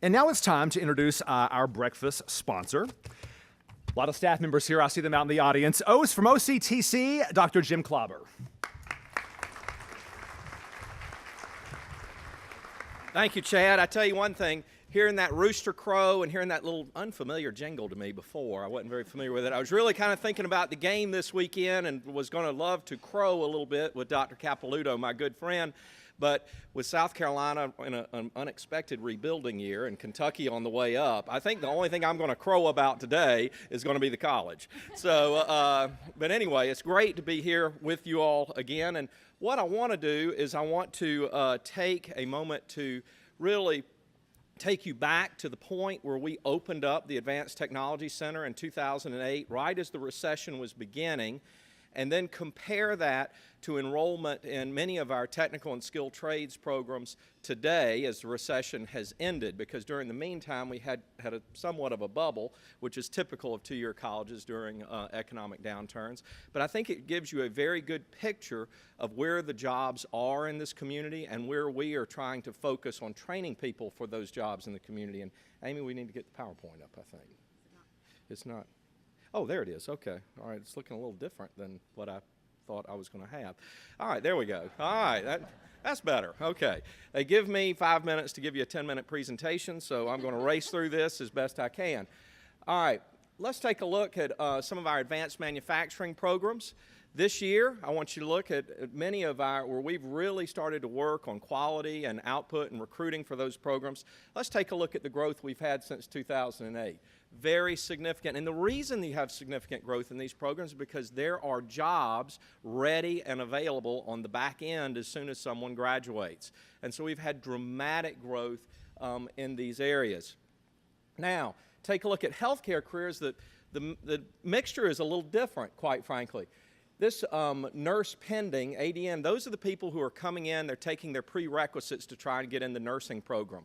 And now it's time to introduce our breakfast sponsor. A lot of staff members here. I see them out in the audience. O's from OCTC, Dr. Jim Klauber. Thank you, Chad. I tell you one thing, hearing that rooster crow and hearing that little unfamiliar jingle to me before, I wasn't very familiar with it. I was really kind of thinking about the game this weekend and was going to love to crow a little bit with Dr. Capilouto, my good friend. But with South Carolina in an unexpected rebuilding year and Kentucky on the way up, I think the only thing I'm going to crow about today is going to be the college. So, but anyway, it's great to be here with you all again. And what I want to do is I want to take a moment to really take you back to the point where we opened up the Advanced Technology Center in 2008, right as the recession was beginning, and then compare that to enrollment in many of our technical and skilled trades programs today as the recession has ended, because during the meantime we had a somewhat of a bubble, which is typical of two-year colleges during economic downturns. But I think it gives you a very good picture of where the jobs are in this community and where we are trying to focus on training people for those jobs in the community. And Amy, we need to get the PowerPoint up, I think. It's not. Oh, there it is. Okay. All right. It's looking a little different than what I thought I was going to have. All right. There we go. All right. That's better. Okay. They give me 5 minutes to give you a 10-minute presentation, so I'm going to race through this as best I can. All right. Let's take a look at some of our advanced manufacturing programs. This year, I want you to look at many of where we've really started to work on quality and output and recruiting for those programs. Let's take a look at the growth we've had since 2008. Very significant. And the reason you have significant growth in these programs is because there are jobs ready and available on the back end as soon as someone graduates. And so we've had dramatic growth in these areas. Now, take a look at healthcare careers. The mixture is a little different, quite frankly. This nurse pending, ADN, those are the people who are coming in, they're taking their prerequisites to try and get in the nursing program.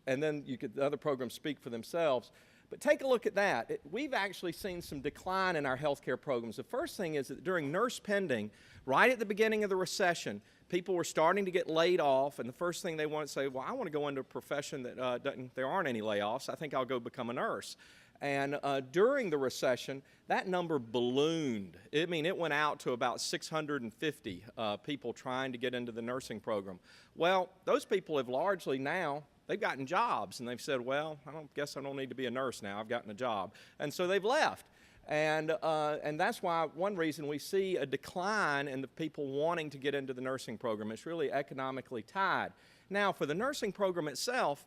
And then the other programs speak for themselves. But take a look at that. We've actually seen some decline in our healthcare programs. The first thing is that during nurse pending, right at the beginning of the recession, people were starting to get laid off, and the first thing they want to say, well, I want to go into a profession that there aren't any layoffs. I think I'll go become a nurse. And during the recession, that number ballooned. I mean, it went out to about 650 people trying to get into the nursing program. Well, those people have largely now, they've gotten jobs, and they've said, well, guess I don't need to be a nurse now. I've gotten a job. And so they've left. And that's why one reason we see a decline in the people wanting to get into the nursing program. It's really economically tied. Now, for the nursing program itself,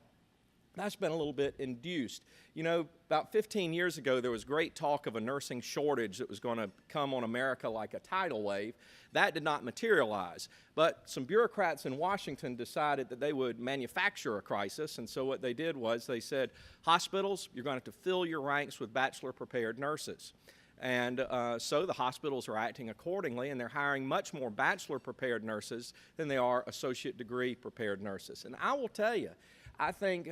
that's been a little bit induced. You know, about 15 years ago, there was great talk of a nursing shortage that was going to come on America like a tidal wave. That did not materialize. But some bureaucrats in Washington decided that they would manufacture a crisis, and so what they did was they said, hospitals, you're going to have to fill your ranks with bachelor-prepared nurses. And so the hospitals are acting accordingly, and they're hiring much more bachelor-prepared nurses than they are associate degree-prepared nurses. And I will tell you, I think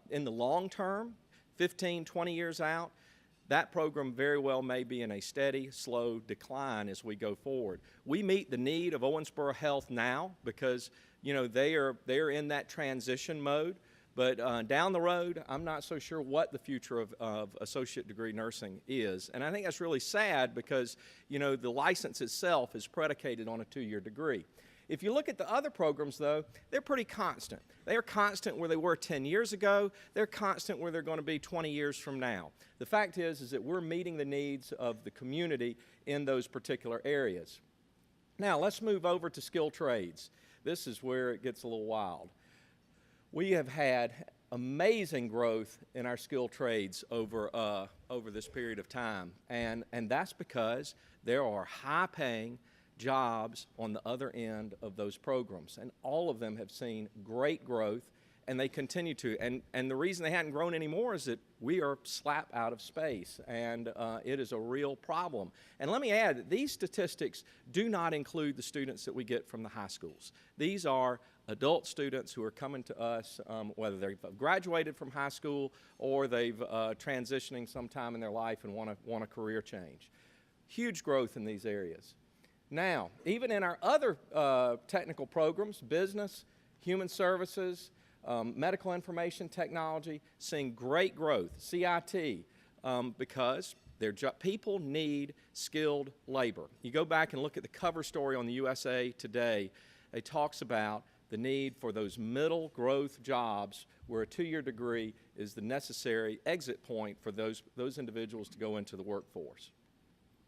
in the long term, 15, 20 years out, that program very well may be in a steady, slow decline as we go forward. We meet the need of Owensboro Health now because, you know, they are in that transition mode. But down the road, I'm not so sure what the future of associate degree nursing is. And I think that's really sad because, you know, the license itself is predicated on a 2-year degree. If you look at the other programs, though, they're pretty constant. They are constant where they were 10 years ago. They're constant where they're going to be 20 years from now. The fact is that we're meeting the needs of the community in those particular areas. Now, let's move over to skilled trades. This is where it gets a little wild. We have had amazing growth in our skilled trades over this period of time, and that's because there are high-paying jobs on the other end of those programs, and all of them have seen great growth, and they continue to. And the reason they hadn't grown anymore is that we are slap out of space, and it is a real problem. And let me add that these statistics do not include the students that we get from the high schools. These are adult students who are coming to us, whether they've graduated from high school or they've transitioning sometime in their life and want a career change. Huge growth in these areas. Now, even in our other technical programs, business, human services, medical information technology, seeing great growth. CIT, because people need skilled labor. You go back and look at the cover story on the USA Today, it talks about the need for those middle growth jobs where a 2-year degree is the necessary exit point for those individuals to go into the workforce.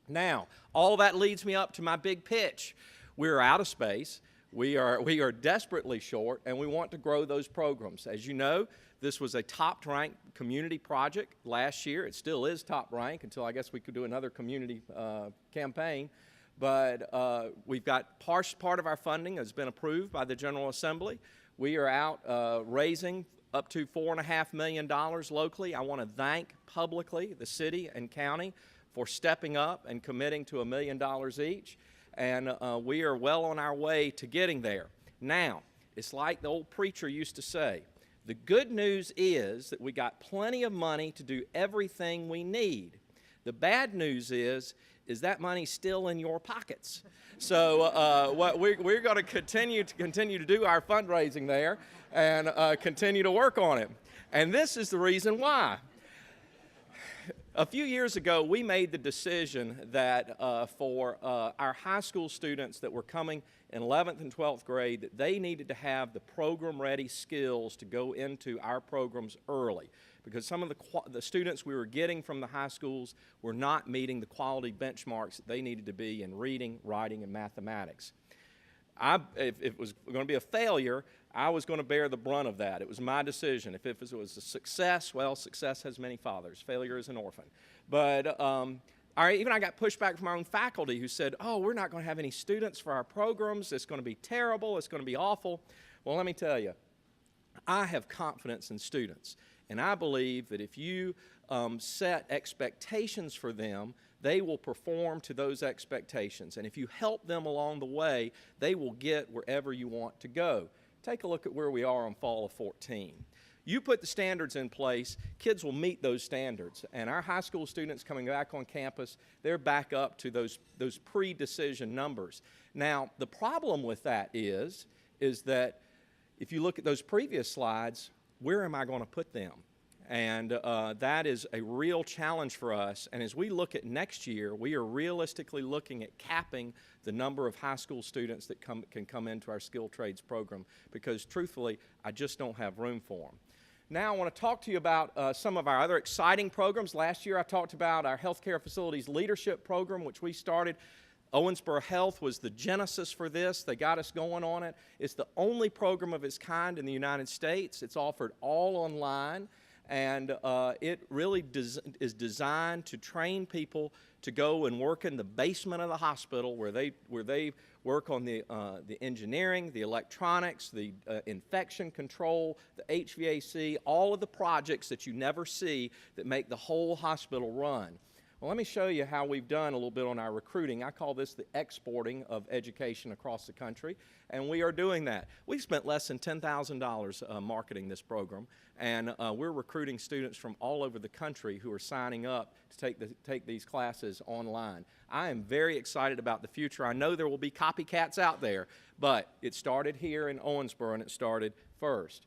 Now, all that leads me up to my big pitch. We're out of space. We are desperately short, and we want to grow those programs. As you know, this was a top-ranked community project last year. It still is top-ranked until I guess we could do another community campaign. But we've got part of our funding has been approved by the General Assembly. We are out raising up to $4.5 million locally. I want to thank publicly the city and county for stepping up and committing to $1 million each. And we are well on our way to getting there. Now, it's like the old preacher used to say, the good news is that we got plenty of money to do everything we need. The bad news is that money still in your pockets? So we're going to continue to do our fundraising there and continue to work on it. And this is the reason why. A few years ago, we made the decision that for our high school students that were coming in 11th and 12th grade, that they needed to have the program-ready skills to go into our programs early, because some of the students we were getting from the high schools were not meeting the quality benchmarks that they needed to be in reading, writing, and mathematics. If it was going to be a failure, I was going to bear the brunt of that. It was my decision. If it was a success, well, success has many fathers. Failure is an orphan. But even I got pushback from our own faculty who said, oh, we're not going to have any students for our programs. It's going to be terrible. It's going to be awful. Well, let me tell you, I have confidence in students. And I believe that if you set expectations for them, they will perform to those expectations. And if you help them along the way, they will get wherever you want to go. Take a look at where we are on fall of 14. You put the standards in place, kids will meet those standards. And our high school students coming back on campus, they're back up to those pre-decision numbers. Now, the problem with that is that if you look at those previous slides, where am I going to put them? And that is a real challenge for us. And as we look at next year, we are realistically looking at capping the number of high school students that can come into our skilled trades program, because truthfully, I just don't have room for them. Now I want to talk to you about some of our other exciting programs. Last year I talked about our healthcare facilities leadership program, which we started. Owensboro Health was the genesis for this. They got us going on it. It's the only program of its kind in the United States. It's offered all online. And it really is designed to train people to go and work in the basement of the hospital where they work on the engineering, the electronics, the infection control, the HVAC, all of the projects that you never see that make the whole hospital run. Well, let me show you how we've done a little bit on our recruiting. I call this the exporting of education across the country, and we are doing that. We've spent less than $10,000 marketing this program, and we're recruiting students from all over the country who are signing up to take these classes online. I am very excited about the future. I know there will be copycats out there, but it started here in Owensboro, and it started first.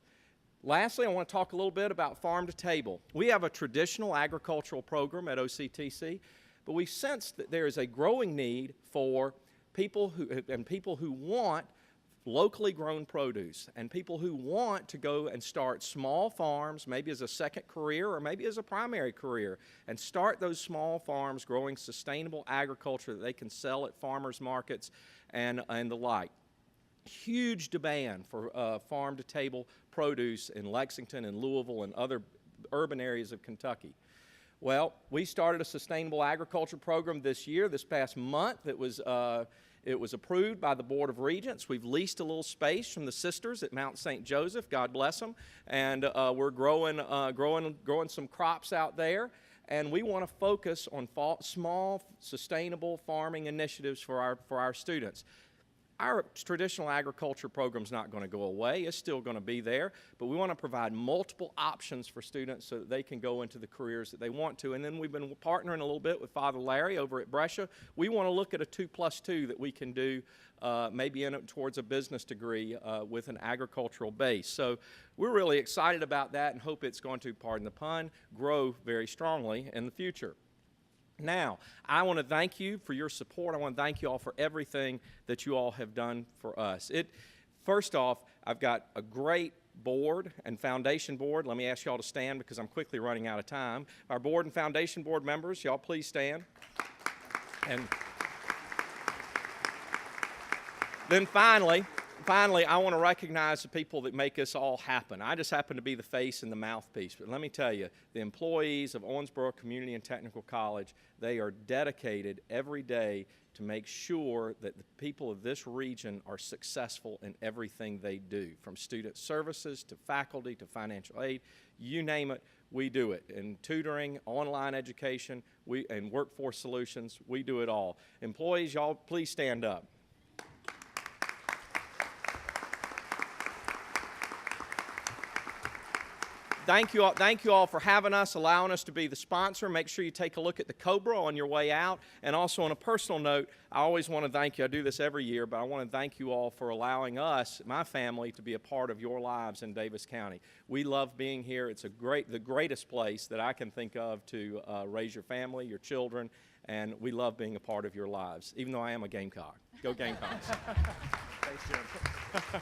Lastly, I want to talk a little bit about farm to table. We have a traditional agricultural program at OCTC, but we sense that there is a growing need for people who want locally grown produce, and people who want to go and start small farms, maybe as a second career or maybe as a primary career, and start those small farms growing sustainable agriculture that they can sell at farmers markets and the like. Huge demand for farm-to-table produce in Lexington and Louisville and other urban areas of Kentucky. Well, we started a sustainable agriculture program this year, this past month. It was approved by the Board of Regents. We've leased a little space from the sisters at Mount St. Joseph, God bless them, and we're growing some crops out there. And we want to focus on small, sustainable farming initiatives for our students. our traditional agriculture program is not going to go away. It's still going to be there, but we want to provide multiple options for students so that they can go into the careers that they want to. And then we've been partnering a little bit with Father Larry over at Brescia. We want to look at a 2+2 that we can do maybe towards a business degree with an agricultural base. So we're really excited about that and hope it's going to, pardon the pun, grow very strongly in the future. Now, I want to thank you for your support. I want to thank you all for everything that you all have done for us. First off, I've got a great board and foundation board. Let me ask you all to stand because I'm quickly running out of time. Our board and foundation board members, y'all please stand. And then finally, I want to recognize the people that make us all happen. I just happen to be the face and the mouthpiece. But let me tell you, the employees of Owensboro Community and Technical College, they are dedicated every day to make sure that the people of this region are successful in everything they do, from student services to faculty to financial aid. You name it, we do it. In tutoring, online education, and workforce solutions, we do it all. Employees, y'all please stand up. Thank you all for having us, allowing us to be the sponsor. Make sure you take a look at the Cobra on your way out. And also on a personal note, I always want to thank you. I do this every year, but I want to thank you all for allowing us, my family, to be a part of your lives in Davis County. We love being here. It's the greatest place that I can think of to raise your family, your children, and we love being a part of your lives, even though I am a Gamecock. Go Gamecocks. Thanks, Jim.